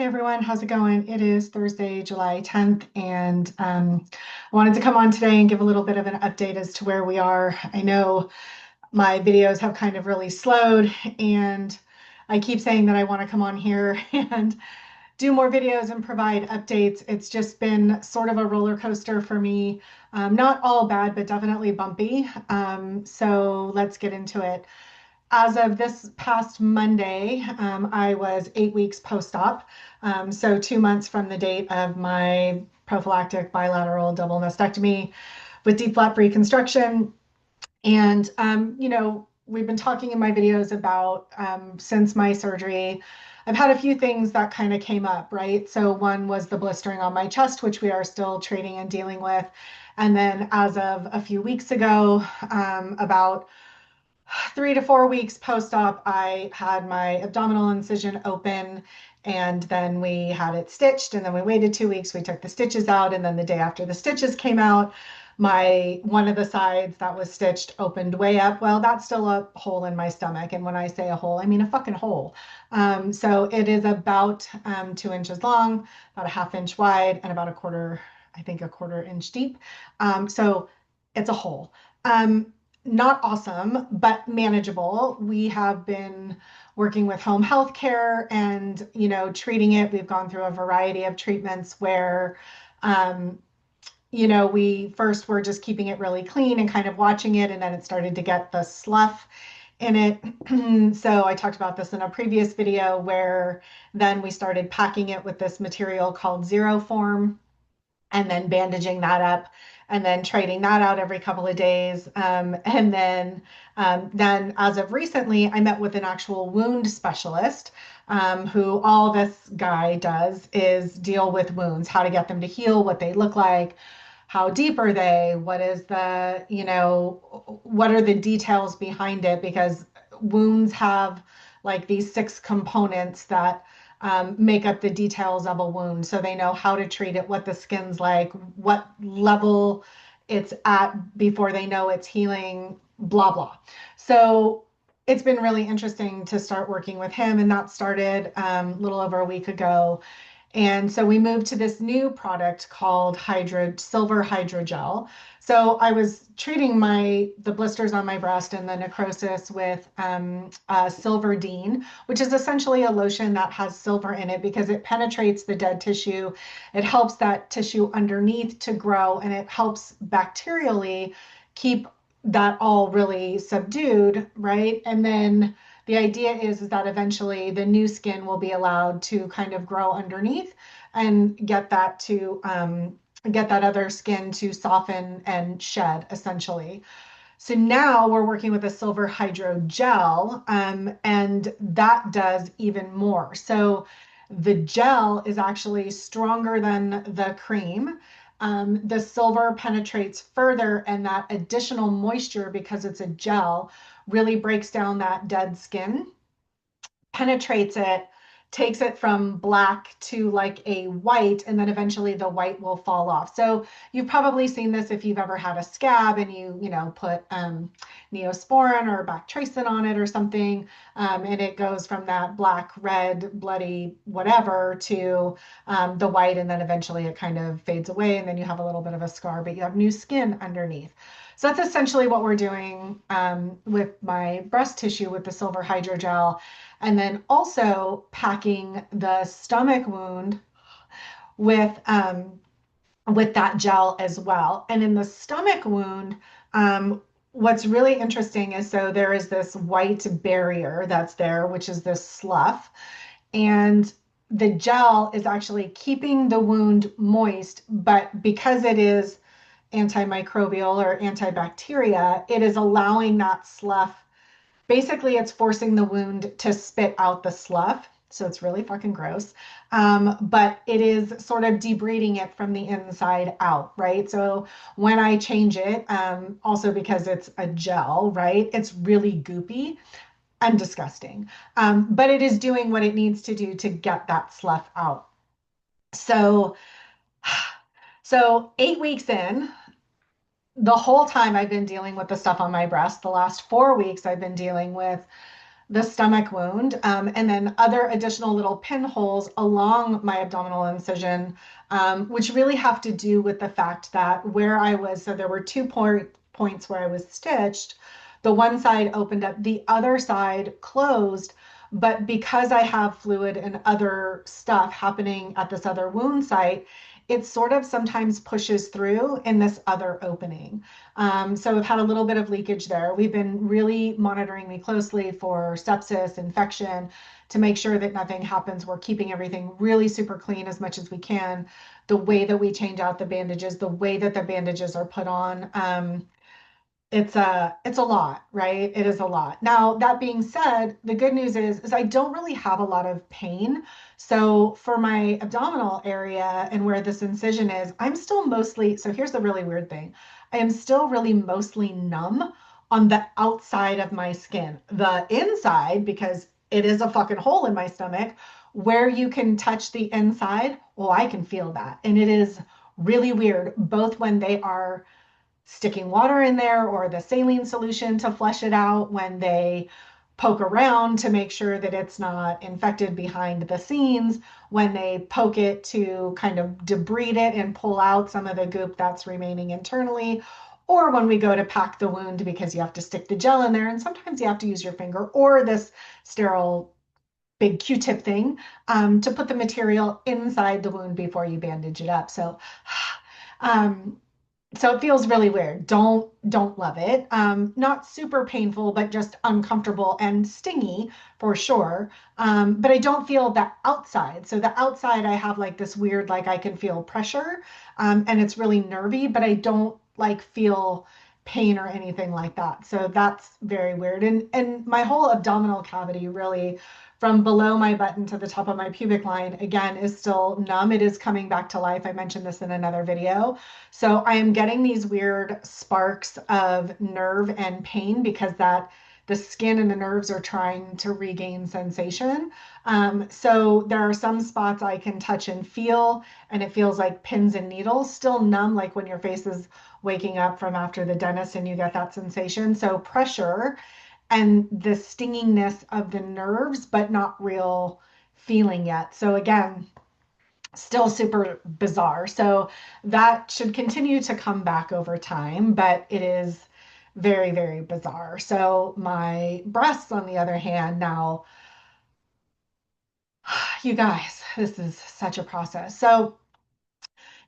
Hey everyone, how's it going? It is Thursday, July 10th, and I wanted to come on today and give a little bit of an update as to where we are. I know my videos have kind of really slowed, and I keep saying that I want to come on here and do more videos and provide updates. It's just been sort of a roller coaster for me. Not all bad, but definitely bumpy. So let's get into it. As of this past Monday, I was 8 weeks post-op. So 2 months from the date of my prophylactic bilateral double mastectomy with deep flap reconstruction. And, we've been talking in my videos about since my surgery, I've had a few things that kind of came up, right? So one was the blistering on my chest, which we are still treating and dealing with. And then as of a few weeks ago, about 3 to 4 weeks post-op, I had my abdominal incision open, and then we had it stitched, and then we waited 2 weeks. We took the stitches out, and then the day after the stitches came out, my one of the sides that was stitched opened way up. Well, that's still a hole in my stomach, and when I say a hole, I mean a fucking hole. So it is about 2 inches long, about a half inch wide, and about a quarter, I think a quarter inch deep. So it's a hole. Not awesome, but manageable. We have been working with home health care and, treating it. We've gone through a variety of treatments where, um, we first were just keeping it really clean and kind of watching it, and then it started to get the slough in it. So I talked about this in a previous video where then we started packing it with this material called Zero Form and then bandaging that up and then trading that out every couple of days. And then as of recently, I met with an actual wound specialist who all this guy does is deal with wounds, how to get them to heal, what they look like, how deep are they, what is the, what are the details behind it, because wounds have like these 6 components that make up the details of a wound. So they know how to treat it, what the skin's like, what level it's at before they know it's healing, blah, blah. So it's been really interesting to start working with him. And that started a little over a week ago. And so we moved to this new product called Silver Hydrogel. So I was treating the blisters on my breast and the necrosis with Silver Dean, which is essentially a lotion that has silver in it because it penetrates the dead tissue. It helps that tissue underneath to grow, and it helps bacterially keep that all really subdued, right? And then the idea is that eventually the new skin will be allowed to kind of grow underneath and get that other skin to soften and shed essentially. So now we're working with a silver hydrogel, and that does even more. So the gel is actually stronger than the cream. The silver penetrates further, and that additional moisture, because it's a gel, really breaks down that dead skin, penetrates it, takes it from black to like a white, and then eventually the white will fall off. So you've probably seen this if you've ever had a scab and you put Neosporin or Bactracin on it or something, and it goes from that black, red, bloody, whatever to the white, and then eventually it kind of fades away, and then you have a little bit of a scar, but you have new skin underneath. So that's essentially what we're doing with my breast tissue with the silver hydrogel, and then also packing the stomach wound with that gel as well. And in the stomach wound, what's really interesting is, so there is this white barrier that's there, which is this slough, and the gel is actually keeping the wound moist, but because it is antimicrobial or antibacteria, it is allowing that slough. Basically, it's forcing the wound to spit out the slough. So it's really fucking gross. But it is sort of debriding it from the inside out, right? So when I change it, also because it's a gel, right? It's really goopy and disgusting. But it is doing what it needs to do to get that slough out. So, so 8 weeks in, the whole time I've been dealing with the stuff on my breast. The last 4 weeks, I've been dealing with the stomach wound, and then other additional little pinholes along my abdominal incision, which really have to do with the fact that where I was, so there were points where I was stitched. The one side opened up, the other side closed. But because I have fluid and other stuff happening at this other wound site, it sort of sometimes pushes through in this other opening. So we've had a little bit of leakage there. We've been really monitoring me closely for sepsis, infection, to make sure that nothing happens. We're keeping everything really super clean as much as we can. The way that we change out the bandages, the way that the bandages are put on. It's a lot, right? It is a lot. Now, that being said, the good news is I don't really have a lot of pain. So for my abdominal area and where this incision is, I'm still mostly, so here's the really weird thing. I am still really mostly numb on the outside of my skin. The inside, because it is a fucking hole in my stomach, where you can touch the inside, oh, I can feel that. And it is really weird, both when they are sticking water in there or the saline solution to flush it out, when they poke around to make sure that it's not infected behind the scenes, when they poke it to kind of debride it and pull out some of the goop that's remaining internally, or when we go to pack the wound because you have to stick the gel in there and sometimes you have to use your finger or this sterile big Q-tip thing to put the material inside the wound before you bandage it up. So um, so it feels really weird. Don't love it. Not super painful, but just uncomfortable and stingy for sure. But I don't feel the outside. So the outside, I have like this weird, like I can feel pressure, and it's really nervy, but I don't like feel pain or anything like that. So that's very weird. And my whole abdominal cavity really from below my button to the top of my pubic line again is still numb. It is coming back to life. I mentioned this in another video. So I am getting these weird sparks of nerve and pain because that the skin and the nerves are trying to regain sensation. So there are some spots I can touch and feel, and it feels like pins and needles, still numb, like when your face is waking up from after the dentist and you get that sensation. So pressure and the stinginess of the nerves, but not real feeling yet. So again, still super bizarre. So that should continue to come back over time, but it is very, very bizarre. So my breasts, on the other hand, now, you guys, this is such a process. So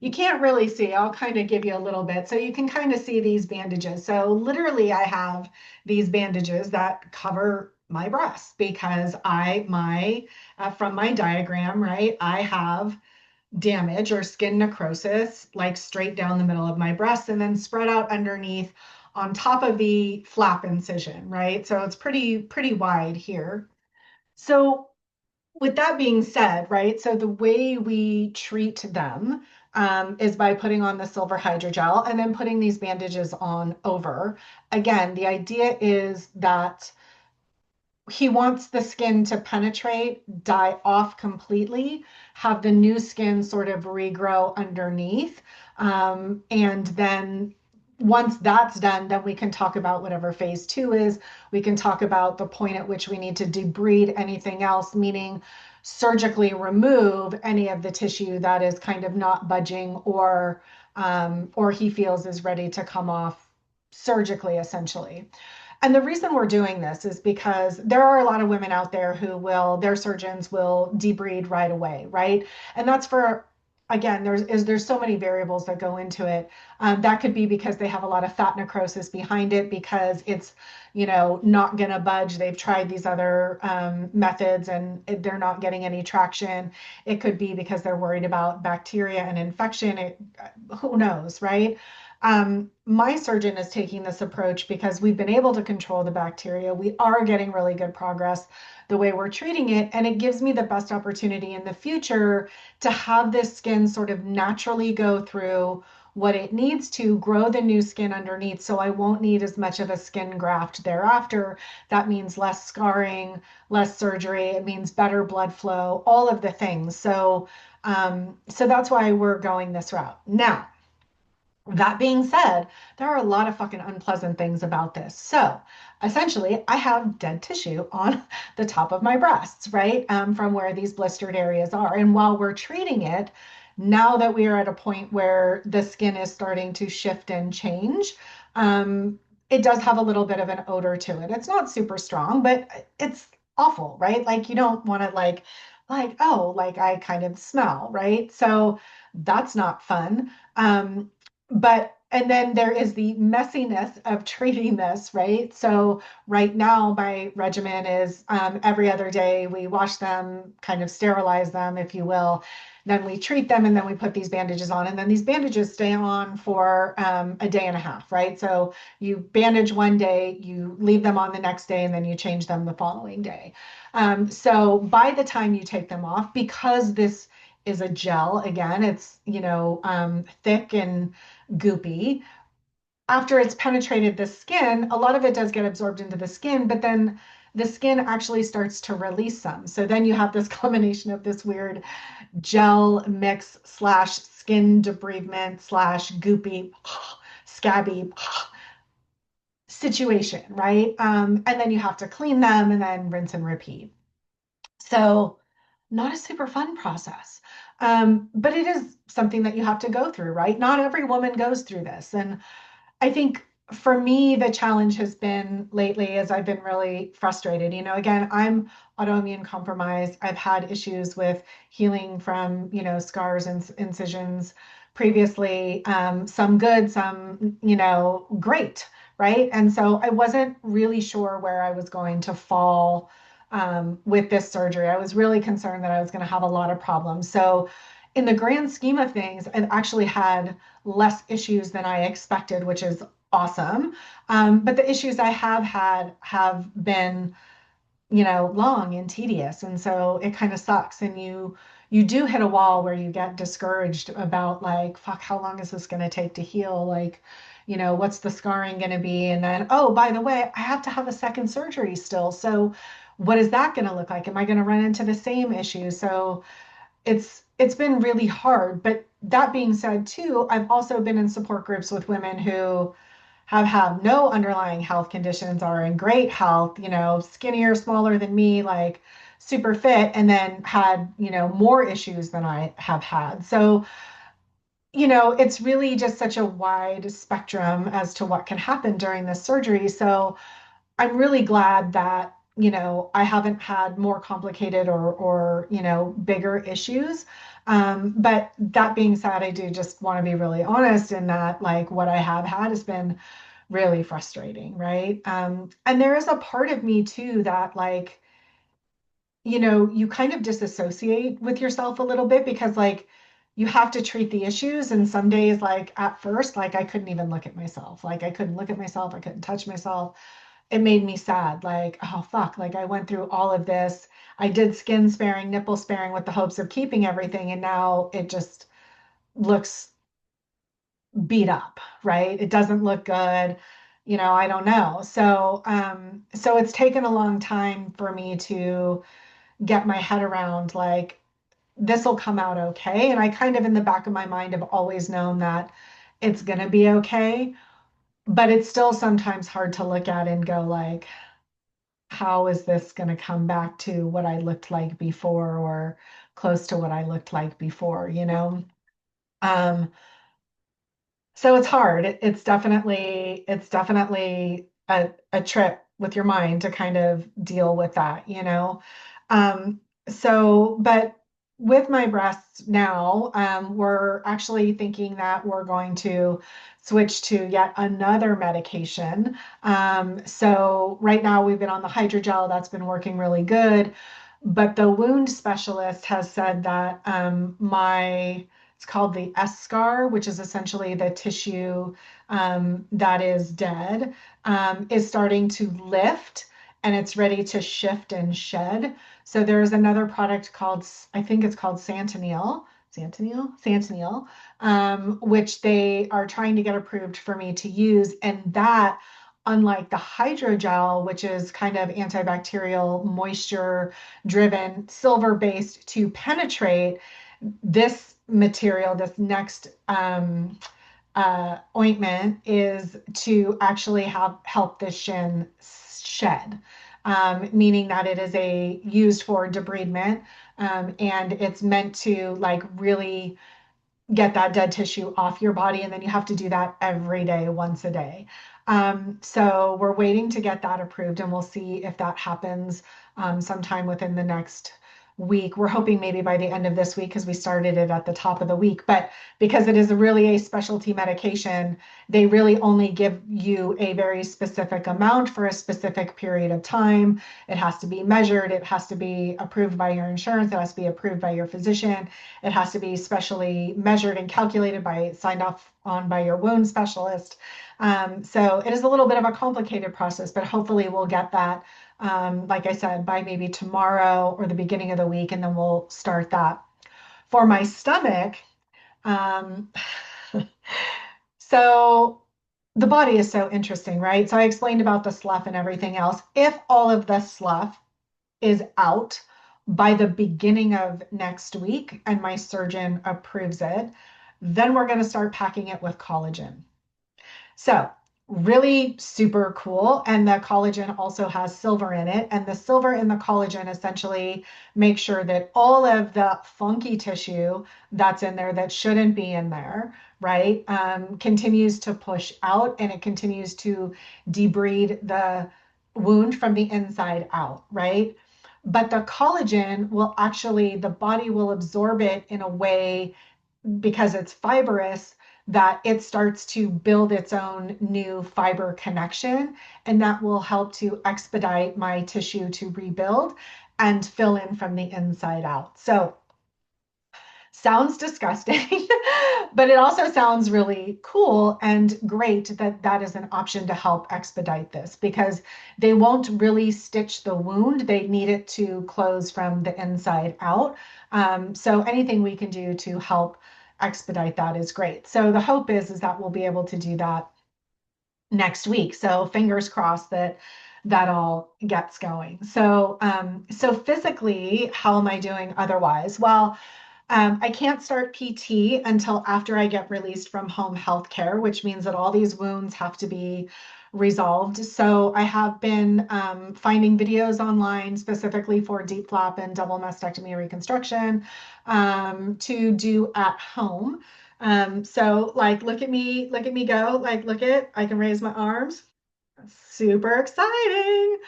you can't really see. I'll kind of give you a little bit. So you can kind of see these bandages. So literally I have these bandages that cover my breasts because from my diagram, right, I have damage or skin necrosis like straight down the middle of my breast and then spread out underneath on top of the flap incision, right? So it's pretty wide here. So with that being said, right, so the way we treat them is by putting on the silver hydrogel and then putting these bandages on over. Again, the idea is that he wants the skin to penetrate, die off completely, have the new skin sort of regrow underneath. And then once that's done, then we can talk about whatever phase two is. We can talk about the point at which we need to debride anything else, meaning surgically remove any of the tissue that is kind of not budging or he feels is ready to come off surgically, essentially. And the reason we're doing this is because there are a lot of women out there who their surgeons will debride right away, right? And that's for, again, there's so many variables that go into it. That could be because they have a lot of fat necrosis behind it because it's, not gonna budge. They've tried these other methods and they're not getting any traction. It could be because they're worried about bacteria and infection. Who knows, right? My surgeon is taking this approach because we've been able to control the bacteria. We are getting really good progress the way we're treating it, and it gives me the best opportunity in the future to have this skin sort of naturally go through what it needs to grow the new skin underneath, so I won't need as much of a skin graft thereafter. That means less scarring, less surgery. It means better blood flow, all of the things. So that's why we're going this route. Now, That being said, there are a lot of fucking unpleasant things about this. So essentially, I have dead tissue on the top of my breasts, right? From where these blistered areas are. And while we're treating it, now that we are at a point where the skin is starting to shift and change, it does have a little bit of an odor to it. It's not super strong, but it's awful, right? Like you don't want to oh, like I kind of smell, right? So that's not fun. But and then there is the messiness of treating this, right? So right now my regimen is every other day we wash them, kind of sterilize them, if you will. Then we treat them and then we put these bandages on. And then these bandages stay on for a day and a half, right? So you bandage one day, you leave them on the next day, and then you change them the following day. So by the time you take them off, because this is a gel, again, it's, thick and goopy. After it's penetrated the skin, a lot of it does get absorbed into the skin, but then the skin actually starts to release some. So then you have this combination of this weird gel mix slash skin debridement slash goopy, scabby situation, right? And then you have to clean them and then rinse and repeat. So, not a super fun process. But it is something that you have to go through, right? Not every woman goes through this. And I think for me, the challenge has been lately as I've been really frustrated. Again, I'm autoimmune compromised. I've had issues with healing from, scars and incisions previously, some good, some, great, right? And so I wasn't really sure where I was going to fall with this surgery. I was really concerned that I was going to have a lot of problems. So, in the grand scheme of things, I've actually had less issues than I expected, which is awesome. But the issues I have had have been, long and tedious, and so it kind of sucks. And you do hit a wall where you get discouraged about like, fuck, how long is this going to take to heal? Like, what's the scarring going to be? And then, oh, by the way, I have to have a second surgery still. So what is that going to look like? Am I going to run into the same issue? So it's been really hard. But that being said, too, I've also been in support groups with women who have no underlying health conditions, are in great health, skinnier, smaller than me, like super fit, and then had, more issues than I have had. So, it's really just such a wide spectrum as to what can happen during this surgery. So I'm really glad that, I haven't had more complicated or, bigger issues. But that being said, I do just want to be really honest in that, like, what I have had has been really frustrating, right? And there is a part of me too that, like, you kind of disassociate with yourself a little bit because, like, you have to treat the issues. And some days, like, at first, like, I couldn't even look at myself. Like, I couldn't look at myself. I couldn't touch myself. It made me sad. Like, oh, fuck. Like, I went through all of this. I did skin sparing, nipple sparing with the hopes of keeping everything. And now it just looks beat up, right? It doesn't look good. I don't know. So it's taken a long time for me to get my head around like this will come out okay. And I kind of in the back of my mind have always known that it's going to be okay, but it's still sometimes hard to look at and go like, how is this going to come back to what I looked like before or close to what I looked like before? Um, So it's hard. It's definitely a trip with your mind to kind of deal with that. But with my breasts now, we're actually thinking that we're going to switch to yet another medication. So right now we've been on the hydrogel, that's been working really good. But the wound specialist has said that it's called the S scar, which is essentially the tissue that is dead, is starting to lift and it's ready to shift and shed. So there's another product called, I think it's called Santanil, which they are trying to get approved for me to use. And that, unlike the hydrogel, which is kind of antibacterial, moisture driven, silver based to penetrate, this material, this next ointment is to actually help the shin shed, meaning that it is a used for debridement, and it's meant to like really get that dead tissue off your body. And then you have to do that every day, once a day. So we're waiting to get that approved, and we'll see if that happens sometime within the next week. We're hoping maybe by the end of this week because we started it at the top of the week. But because it is really a specialty medication, they really only give you a very specific amount for a specific period of time. It has to be measured. It has to be approved by your insurance. It has to be approved by your physician. It has to be specially measured and calculated by, signed off on by your wound specialist. So it is a little bit of a complicated process, but hopefully we'll get that, like I said, by maybe tomorrow or the beginning of the week, and then we'll start that. For my stomach, um, so the body is so interesting, right? So I explained about the slough and everything else. If all of the slough is out by the beginning of next week and my surgeon approves it, then we're going to start packing it with collagen. So really super cool. And the collagen also has silver in it. And the silver in the collagen essentially makes sure that all of the funky tissue that's in there that shouldn't be in there, right, continues to push out, and it continues to debride the wound from the inside out, right? But the collagen will actually, the body will absorb it in a way, because it's fibrous, that it starts to build its own new fiber connection, and that will help to expedite my tissue to rebuild and fill in from the inside out. So sounds disgusting, but it also sounds really cool and great that that is an option to help expedite this, because they won't really stitch the wound. They need it to close from the inside out. So anything we can do to help expedite that is great. So the hope is that we'll be able to do that next week. So fingers crossed that that all gets going. So physically, how am I doing otherwise? Well, I can't start PT until after I get released from home health care, which means that all these wounds have to be resolved. So I have been finding videos online specifically for deep flap and double mastectomy reconstruction to do at home. So like, look at me go, like, I can raise my arms. Super exciting.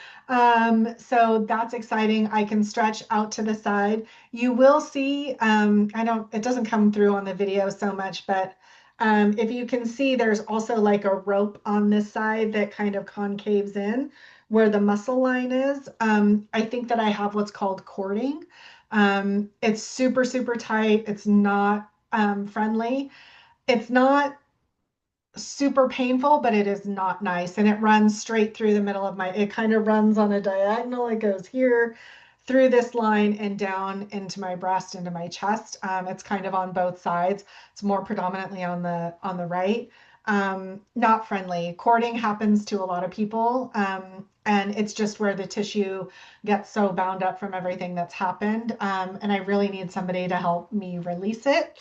So that's exciting. I can stretch out to the side. You will see, it doesn't come through on the video so much, but if you can see, there's also like a rope on this side that kind of concaves in where the muscle line is. I think that I have what's called cording. It's super, super tight. It's not friendly. It's not super painful, but it is not nice. And it runs straight through the middle of it kind of runs on a diagonal. It goes here through this line and down into my breast, into my chest. It's kind of on both sides. It's more predominantly on the right. Not friendly. Cording happens to a lot of people. And it's just where the tissue gets so bound up from everything that's happened. And I really need somebody to help me release it,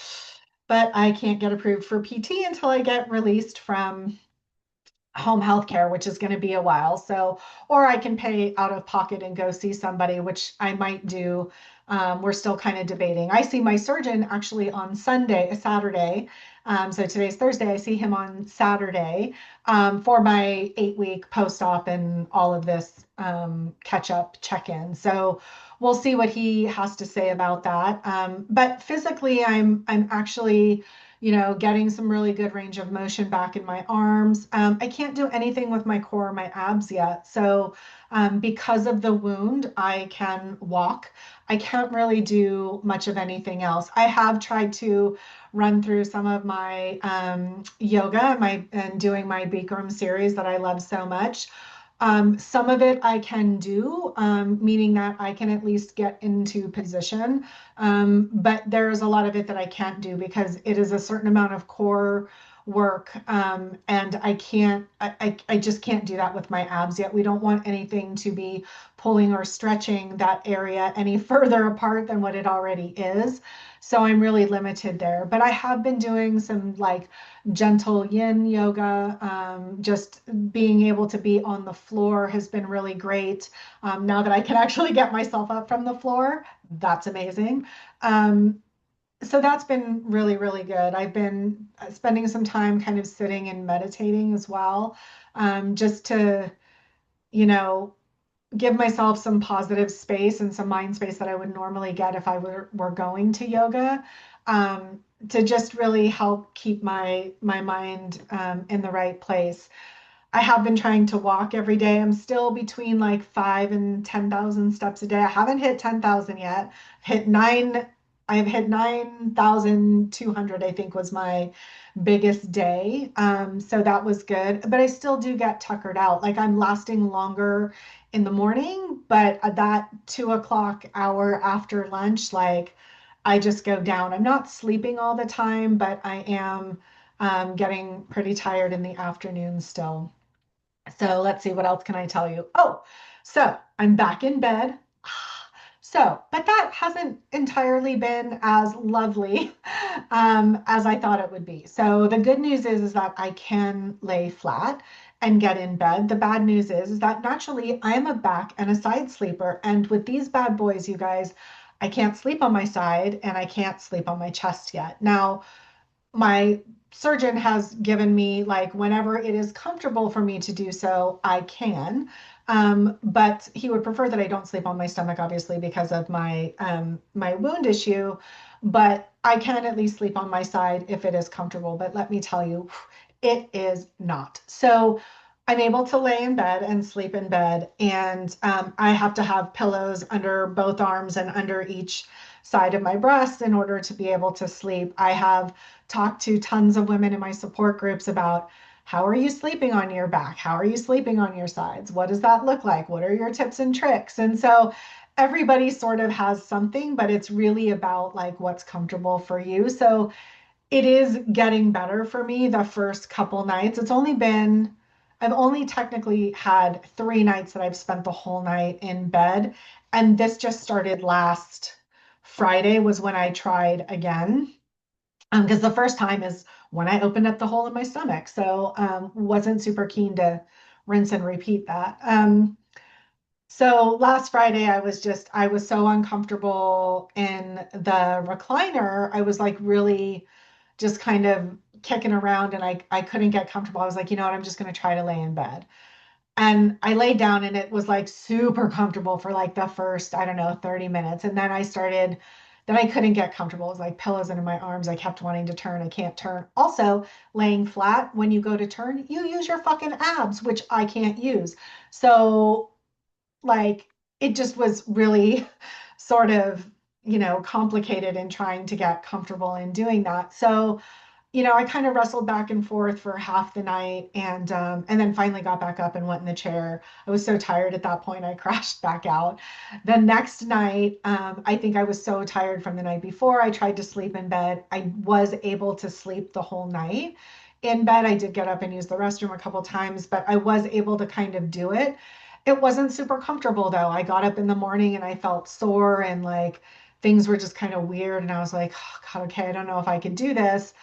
but I can't get approved for PT until I get released from home health care, which is going to be a while. So, or I can pay out of pocket and go see somebody, which I might do. We're still kind of debating. I see my surgeon actually on Saturday. So today's Thursday. I see him on Saturday for my 8-week post-op and all of this catch-up check-in. So we'll see what he has to say about that. But physically, I'm actually, getting some really good range of motion back in my arms. I can't do anything with my core or my abs yet. So because of the wound, I can walk. I can't really do much of anything else. I have tried to run through some of my yoga and doing my Bikram series that I love so much. Some of it I can do, meaning that I can at least get into position. But there's a lot of it that I can't do because it is a certain amount of core work. And I just can't do that with my abs yet. We don't want anything to be pulling or stretching that area any further apart than what it already is. So I'm really limited there. But I have been doing some like gentle yin yoga. Just being able to be on the floor has been really great. Now that I can actually get myself up from the floor, that's amazing. Um, so that's been really, really good. I've been spending some time kind of sitting and meditating as well, just to, you know, give myself some positive space and some mind space that I would normally get if I were going to yoga, to just really help keep my mind in the right place. I have been trying to walk every day. I'm still between like 5 and 10,000 steps a day. I haven't hit 10,000 yet. Hit nine. I've hit 9,200, I think was my biggest day. So that was good. But I still do get tuckered out. Like I'm lasting longer in the morning, but at that 2 o'clock hour after lunch, like I just go down. I'm not sleeping all the time, but I am getting pretty tired in the afternoon still. So let's see, what else can I tell you? Oh, so I'm back in bed. So, but that hasn't entirely been as lovely as I thought it would be. So the good news is that I can lay flat and get in bed. The bad news is that naturally I am a back and a side sleeper. And with these bad boys, you guys, I can't sleep on my side and I can't sleep on my chest yet. Now, my surgeon has given me like whenever it is comfortable for me to do so, I can. But he would prefer that I don't sleep on my stomach, obviously, because of my wound issue. But I can at least sleep on my side if it is comfortable. But let me tell you, it is not. So I'm able to lay in bed and sleep in bed, and I have to have pillows under both arms and under each side of my breast in order to be able to sleep. I have talked to tons of women in my support groups about how are you sleeping on your back? How are you sleeping on your sides? What does that look like? What are your tips and tricks? And so everybody sort of has something, but it's really about like what's comfortable for you. So it is getting better for me the first couple nights. I've only technically had 3 nights that I've spent the whole night in bed. And this just started last Friday was when I tried again. Because the first time is when I opened up the hole in my stomach. So wasn't super keen to rinse and repeat that. So last Friday, I was so uncomfortable in the recliner. I was like really just kind of kicking around and I couldn't get comfortable. I was like, you know what, I'm just going to try to lay in bed. And I laid down and it was like super comfortable for like the first, I don't know, 30 minutes. And then I couldn't get comfortable. It was like pillows under my arms. I kept wanting to turn. I can't turn. Also, laying flat, when you go to turn, you use your fucking abs, which I can't use. So like it just was really sort of, complicated in trying to get comfortable in doing that. So I kind of wrestled back and forth for half the night, and then finally got back up and went in the chair. I was so tired at that point, I crashed back out. The next night, I think I was so tired from the night before. I tried to sleep in bed. I was able to sleep the whole night in bed. I did get up and use the restroom a couple times, but I was able to kind of do it. It wasn't super comfortable though. I got up in the morning and I felt sore and like things were just kind of weird. And I was like, oh, God, okay, I don't know if I could do this.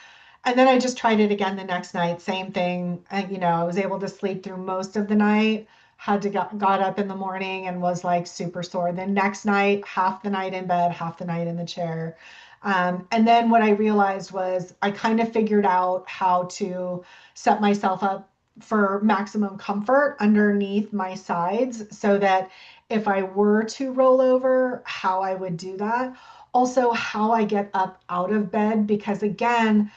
And then I just tried it again the next night, same thing. And, I was able to sleep through most of the night, had to got up in the morning and was like super sore. Then next night, half the night in bed, half the night in the chair. And then what I realized was I kind of figured out how to set myself up for maximum comfort underneath my sides so that if I were to roll over, how I would do that. Also, how I get up out of bed, because again,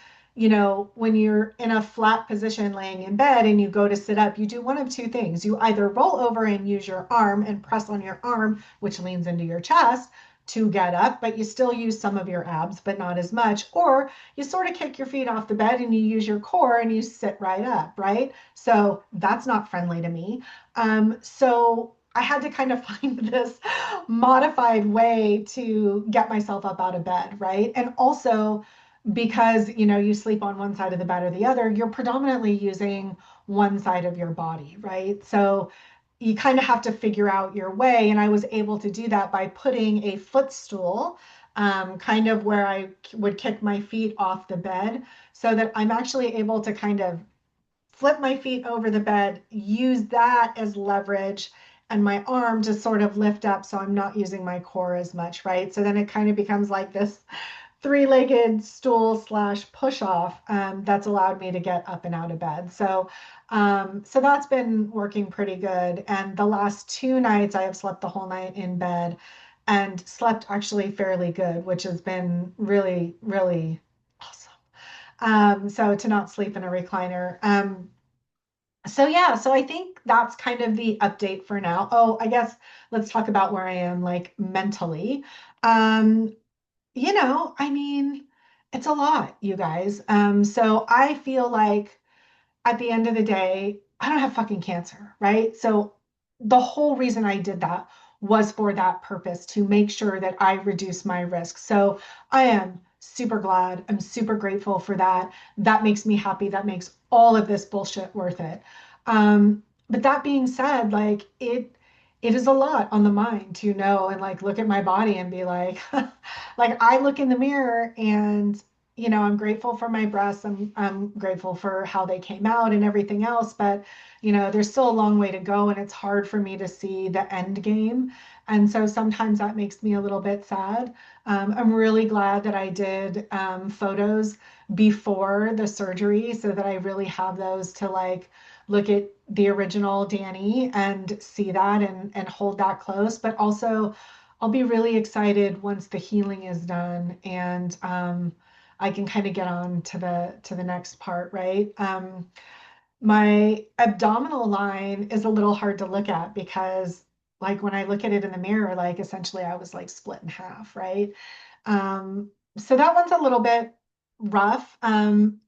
when you're in a flat position laying in bed and you go to sit up, you do one of two things. You either roll over and use your arm and press on your arm, which leans into your chest to get up, but you still use some of your abs, but not as much. Or you sort of kick your feet off the bed and you use your core and you sit right up, right? So that's not friendly to me. So I had to kind of find this modified way to get myself up out of bed, right? And also, because you sleep on one side of the bed or the other, you're predominantly using one side of your body, right? So you kind of have to figure out your way. And I was able to do that by putting a footstool kind of where I would kick my feet off the bed so that I'm actually able to kind of flip my feet over the bed, use that as leverage, and my arm to sort of lift up so I'm not using my core as much, right? So then it kind of becomes like this three-legged stool slash push off that's allowed me to get up and out of bed. So that's been working pretty good. And the last 2 nights I have slept the whole night in bed and slept actually fairly good, which has been really, really awesome. So to not sleep in a recliner. So yeah, so I think that's kind of the update for now. Oh, I guess let's talk about where I am like mentally. Um, I mean, it's a lot, you guys. So I feel like at the end of the day, I don't have fucking cancer, right? So the whole reason I did that was for that purpose to make sure that I reduce my risk. So I am super glad. I'm super grateful for that. That makes me happy. That makes all of this bullshit worth it. But that being said, like it is a lot on the mind to know and like look at my body and be like, like I look in the mirror and I'm grateful for my breasts. I'm grateful for how they came out and everything else, but there's still a long way to go and it's hard for me to see the end game. And so sometimes that makes me a little bit sad. I'm really glad that I did photos before the surgery so that I really have those to like look at the original Danny and see that and hold that close. But also, I'll be really excited once the healing is done and I can kind of get on to the next part, right? My abdominal line is a little hard to look at because like when I look at it in the mirror, like essentially I was like split in half, right? So that one's a little bit rough.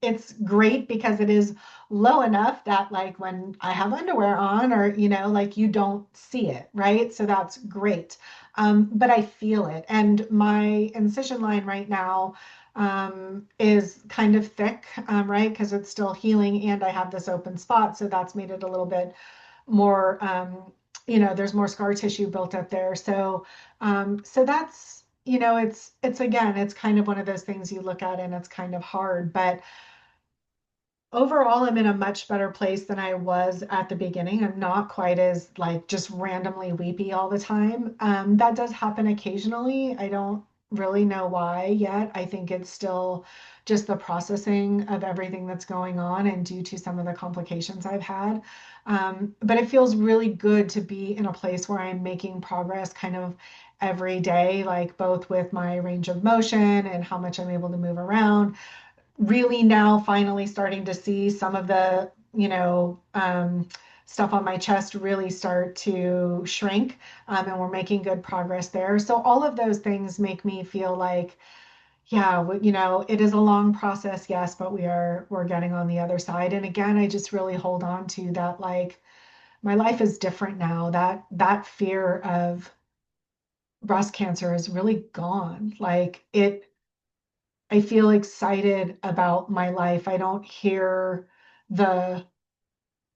It's great because it is low enough that like when I have underwear on or like you don't see it, right? So that's great. But I feel it. And my incision line right now is kind of thick, right? Because it's still healing and I have this open spot. So that's made it a little bit more, there's more scar tissue built up there. So that's, it's again, it's kind of one of those things you look at and it's kind of hard, but overall, I'm in a much better place than I was at the beginning. I'm not quite as like just randomly weepy all the time. That does happen occasionally. I don't really know why yet. I think it's still just the processing of everything that's going on and due to some of the complications I've had. But it feels really good to be in a place where I'm making progress kind of every day, like both with my range of motion and how much I'm able to move around really now finally starting to see some of the, stuff on my chest really start to shrink, and we're making good progress there. So all of those things make me feel like, yeah, it is a long process, yes, but we're getting on the other side. And again, I just really hold on to that, like my life is different now. That fear of breast cancer is really gone. Like I feel excited about my life. I don't hear the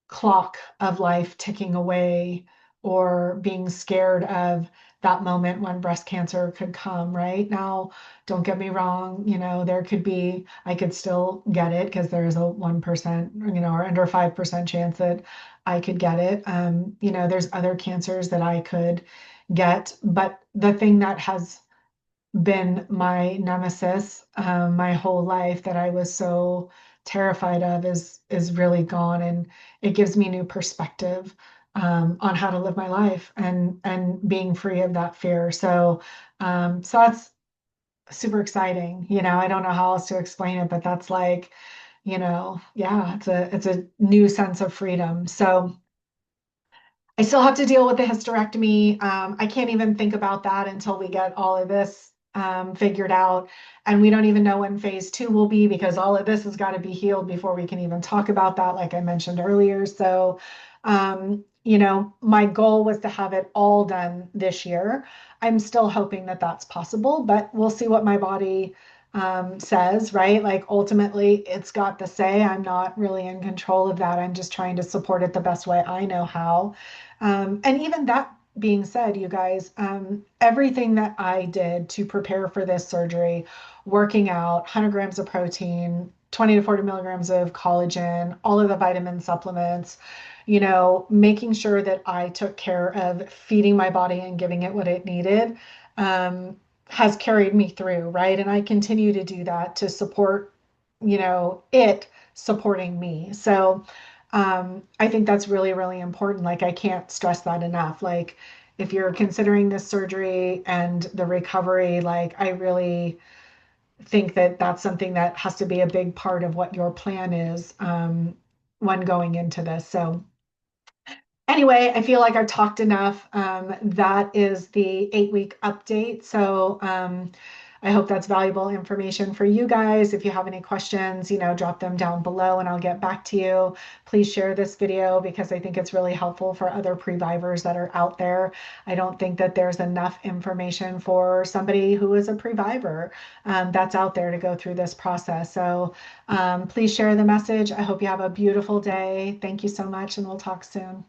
clock of life ticking away or being scared of that moment when breast cancer could come, right? Now, don't get me wrong, there could be, I could still get it because there's a 1%, or under 5% chance that I could get it. There's other cancers that I could get, but the thing that has been my nemesis my whole life that I was so terrified of is really gone, and it gives me new perspective on how to live my life and being free of that fear. So that's super exciting. I don't know how else to explain it, but that's like, yeah, it's a new sense of freedom. So I still have to deal with the hysterectomy. I can't even think about that until we get all of this figured out. And we don't even know when phase 2 will be because all of this has got to be healed before we can even talk about that, like I mentioned earlier. So, my goal was to have it all done this year. I'm still hoping that that's possible, but we'll see what my body says, right? Like ultimately, it's got the say. I'm not really in control of that. I'm just trying to support it the best way I know how. And even that being said, you guys, everything that I did to prepare for this surgery, working out, 100 grams of protein, 20 to 40 milligrams of collagen, all of the vitamin supplements, making sure that I took care of feeding my body and giving it what it needed, um, has carried me through, right? And I continue to do that to support, it supporting me. So I think that's really, really important. Like, I can't stress that enough. Like, if you're considering this surgery and the recovery, like, I really think that that's something that has to be a big part of what your plan is when going into this. So, anyway, I feel like I've talked enough. That is the 8-week update. So I hope that's valuable information for you guys. If you have any questions, drop them down below and I'll get back to you. Please share this video because I think it's really helpful for other previvors that are out there. I don't think that there's enough information for somebody who is a previvor that's out there to go through this process. So please share the message. I hope you have a beautiful day. Thank you so much, and we'll talk soon.